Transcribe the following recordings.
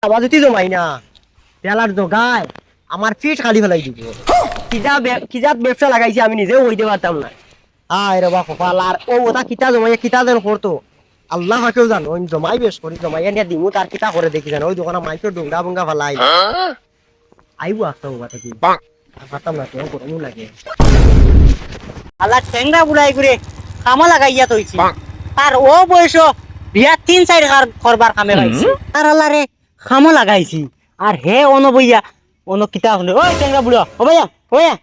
আবার যদি জমাই না তেলার জোগায় আমার ফিট খালি ফেলাই দিব কিজাত ব্যবসা লাগাইছি আমি নিজেও হইতে পারতাম না আয় রে বা কপাল আর ও ওটা কিতা জমাইয়া কিতা যেন করতো আল্লাহ হাকেও জানো ওই জমাই বেশ করি জমাইয়া নিয়ে দিমু তার কিতা করে দেখি জানো ওই দোকানে মাইকের ডুঙ্গা বুঙ্গা ফেলাই আইবো আসতে হবা থাকি পারতাম না কেউ গরমও লাগে আল্লাহ ঠেংরা বুড়াই করে কামা লাগাইয়া তৈছি আর ও বয়স বিয়া 3-4 করবার কামে পাইছি আর আল্লাহ রে খামো লাগাইছি আর হে বইয়া কিতা হলে ওই ঠেংরা বুড়া ও ভাইয়া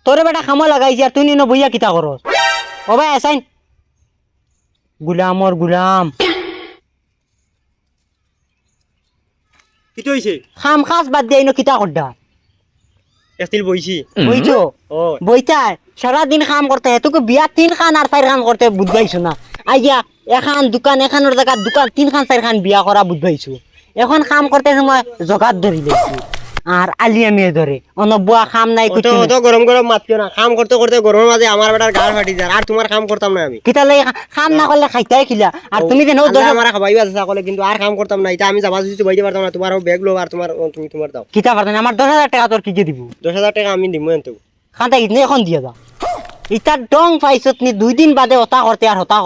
তোরে বেটা খামো লাগাইছি আর তুই বইয়া কিতা করস ও ভাই আসাইন গুলাম কি হইছে খাম খাস বাদ দিয়ে কিতা করডা এস্তিল বইছি বইছো ও বইতা সারাদিন কাম করতে তোকে বিয়া 3 খান আর 4 খান করতে বুঝবাইছো না আইয়া এখান দোকান এখানোর জায়গা দোকান 3 খান 4 খান বিয়া করা বুঝবাইছো এখন কাম করতে সময় জগাত ধরি লেছি আর আলিয়া মেয়ে ধরে অনবুয়া কাম নাই তো তো গরম গরম মাতিও না কাম করতে করতে গরমের মাঝে আমার বেটার গাড় ফাটি যায় আর তোমার কাম করতাম না আমি কিতা লাগে কাম না করলে খাইতাই খিলা আর তুমি যেন আমার খাবাইবা আছে সকলে কিন্তু আর কাম করতাম না এটা আমি যাবা যদি বইতে পারতাম না তোমার ব্যাগ লো আর তুমি তোমার দাও কিতা পারতেন আমার 10,000 টাকা তোর কি দিব 10,000 টাকা আমি দিমু এনতো খান্তা ইতনে এখন দিয়া যা ইটা ডং পাইছত নি 2 দিন বাদে হতা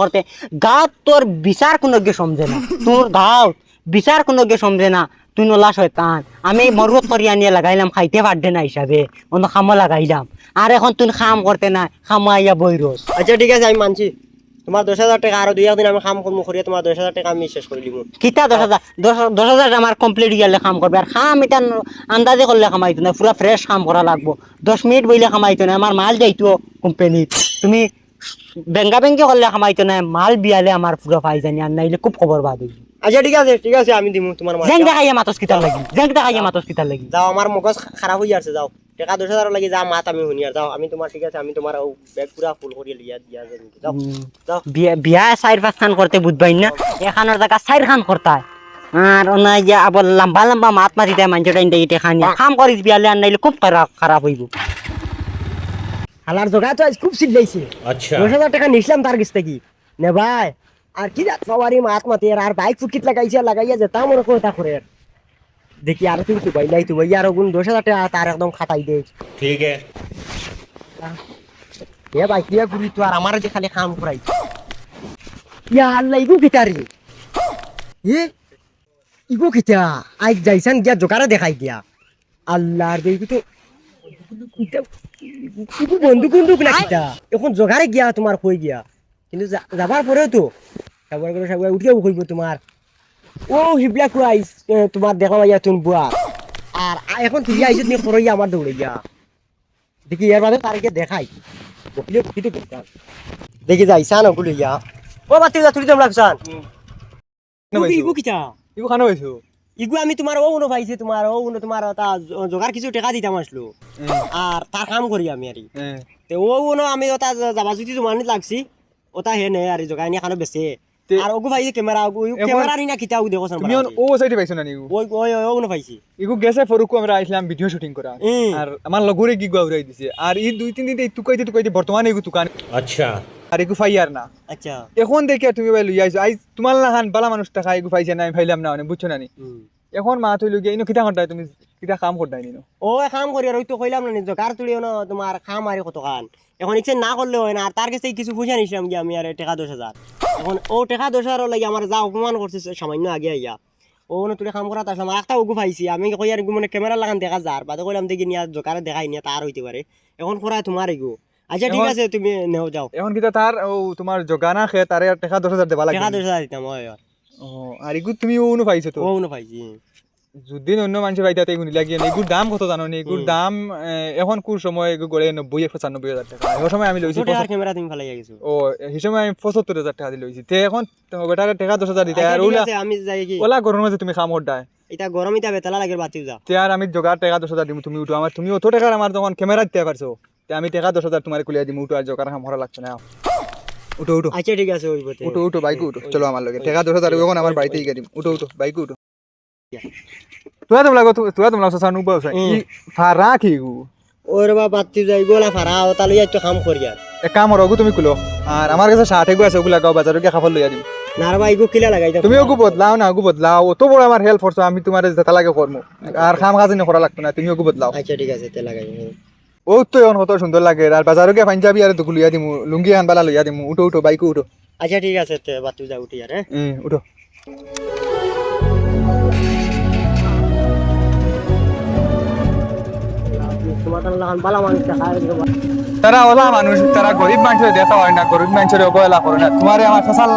করতে গাত তোর বিচার কোনো গে সমঝে না তোর গাও বিচার কোনো গে সমঝে না তুই নলা শয়তান আমি মরুত করিয়া নিয়ে লাগাইলাম খাইতে পারদে না হিসাবে অন্য খামো লাগাইলাম আর এখন তুই খাম করতে না খামাইয়া বইরস আচ্ছা ঠিক আছে আমি মানছি তোমার 10,000 টাকা আর 2 দিন আমি কাম করব করিয়া তোমার 10,000 টাকা আমি শেষ করে দিব কিতা 10,000 আমার কমপ্লিট গেলে কাম করবে আর খাম এটা আন্দাজে করলে কামাইতো না পুরা ফ্রেশ কাম করা লাগবো 10 মিনিট বইলে কামাইতো না আমার মাল যাইতো কোম্পানিত তুমি বেঙ্গা করলে কামাইতো না মাল বিয়ালে আমার পুরা পাই জানি আর নাইলে খুব খবর বাদ হইবে আচ্ছা ঠিক আছে আমি দিমু তোমার মাল জেং দেখাইয়া মাতস কিতার লাগি যাও আমার মগজ খারাপ হই যাচ্ছে যাও টাকা 10,000 লাগি যা মাত আমি শুনি আর যাও আমি তোমার ঠিক আছে আমি তোমার ব্যাগ পুরা ফুল করিয়া লিয়া দিয়া যাও যাও বিয়া 4-5 খান করতে বুঝবাই না এখানোর জায়গা 4 খান করতায় আর ওনা যে আবার লম্বা মাত মারি দেয় মানুষটা ইন্ডে খানি কাম করিস বিয়ালে আর নাইলে খুব খারাপ হইব হালার জগা তো আজ খুব সিলাইছে আচ্ছা 10,000 টাকা নিছিলাম তার কাছ থেকে নে ভাই আর কি যাত সবারই মাত মাতে আর বাইক ফুকিট লাগাইয়া যেতাম ওর কথা করে দেখি আর তুই তো বাইলাই তুই ভাই আর গুণ 10,000 টাকা তার একদম খাতাই দে ठीक है এ ভাই কি গুলি তো আর আমার যে খালি কাম করাই ইয়া আল্লাহ ইগু কিতারি এ ইগু কিতা আই যাইছান গিয়া জোকারে দেখাই দিয়া আল্লাহর দেই তো ইগু বন্দুক না কিতা এখন জোকারে গিয়া তোমার কই গিয়া কিন্তু যাবার পরেও তো সবার করে সবাই উঠিও কইব তোমার ও হিবলা কুয়াইস তোমার দেখা মাইয়া তুন বুয়া আর এখন তুই আইছত নি করইয়া আমার দৌড়ে গিয়া দেখি এর বাদে তারিখে দেখাই বকিলে বকিতে করতাম দেখি যাইছান ওগুলো ইয়া ও বাতি যা তুই তোমরা লাগছান ইগু কিটা ইগু খানো হইছো ইগু আমি তোমার ও উনো পাইছে তোমার ও উনো তোমার তা জোগার কিছু টাকা দিতাম আসলো আর তার কাম করি আমি আর তে ও উনো আমি ওটা যাবা যদি তোমার লাগছি ওটা হে নে আর জোগাই নি খানো বেছে আর ওগু ভাই ক্যামেরা নি না কিতা ও দেখো তুমি ও সাইডে পাইছো না ইগু ওই ওই ও উনো পাইছি ইগু গেছে ফরুকু আমরা আইছিলাম ভিডিও শুটিং করা আর আমার লগরে কি গাউরাই দিছে আর এই 2-3 দিন তুকাইতে বর্তমানে ইগু তুকান अच्छा আর ইগু ফাইয়ার না আচ্ছা এখন দেখে তুমি ভাই লইয়া আইছো আই তোমার লাহান বালা মানুষ টাকা ইগু পাইছে না আমি ফাইলাম না মানে বুঝছো না নি এখন মা তুই লইয়া ইনো কিটা করতাই তুমি কিটা কাম করতাই নিনো ও কাম করি আর ওই তো কইলাম না নিজে কার তুলিও না তোমার খাম আরে কত খান এখন ইচ্ছে না করলে হয় না আর তার কাছে কিছু পয়সা নিছিলাম কি আমি আর টাকা 10,000 এখন ও টাকা 10,000 লাগি আমার যা অপমান করছে সামান্য আগে আইয়া ও না তুই কাম করা তার আমার একটা ওগু পাইছি আমি কই আর মানে ক্যামেরা লাগান দেখা যার বাদে কইলাম দেখি নিয়া জোকারে দেখাই নিয়া তার হইতে পারে এখন করায় তোমার এগু আচ্ছা ঠিক আছে তুমি নেও যাও এখন কিটা তার ও তোমার জগানা খে তারে টাকা 10,000 দেবা লাগে টাকা 10,000 দিতাম ওই ও আর ইগু তুমি ওনো পাইছো তো ও না পাইছি যদি অন্য মানুষ পাইতাতে এগুলি লাগিয়ে এগুর দাম কত জানো নি এগুর দাম এখন কোন সময় এগু গড়ে 90-95,000 টাকা ওই সময় আমি লইছি ছোট ক্যামেরা তুমি ফেলাই গেছো ও এই সময় আমি 75,000 টাকা দিয়ে লইছি তে এখন বেটারে টাকা 10,000 দিতে আর ওলা আমি যাই কি ওলা গরমের মাঝে তুমি কাম করডায় এটা গরম ইটা বেতলা লাগে বাতিও যা তে আর আমি জোগাড় টাকা 10,000 দিমু তুমি উঠো আমার তুমি অত টাকা আমার যখন ক্যামেরা দিতে পারছো তে আমি টাকা 10,000 তোমার কুলিয়া দিমু উঠো আর জোগাড় কাম করা লাগছে না উঠো আচ্ছা ঠিক আছে ওই বতে উঠো বাইক উঠো চলো আমার লগে টাকা 10,000 এখন আমার বাড়িতেই গেদিম উঠো বাইক উঠো তুই তোমরা সানু বাস ই ফারা কি গু ওর বা বাতি যাই গোলা ফারা ও তালই একটু কাম করি আর এক কাম রগু তুমি কুলো আর আমার কাছে 60 এগু আছে ওগুলা গাও বাজারে গিয়ে খাবার লইয়া দিম নারবা ইগো কিলা লাগাই তুমি ওগু বদলাও না, ওগু বদলাও। অত বড় আমার হেল্প করছো, আমি তোমার যেটা লাগে করবো। আর খাম কাজ করা লাগতো না, তুমি ওগু বদলাও। আচ্ছা ঠিক আছে তে লাগাই ও তো এখন কত সুন্দর লাগে। আর বাজারও গিয়ে পাঞ্জাবি আর দুকু লইয়া দিমু, লুঙ্গি আন বালা লইয়া দিমু। উঠো উঠো, বাইকু উঠো। আচ্ছা ঠিক আছে তে বাতু যা উঠি আর উঠো। তোমার তো লাগান বালা মানুষ তারা ওলা মানুষ, তারা গরিব মানুষের দেখা হয় না, গরিব মানুষের অবহেলা করে না। তোমারে আমার ফসাল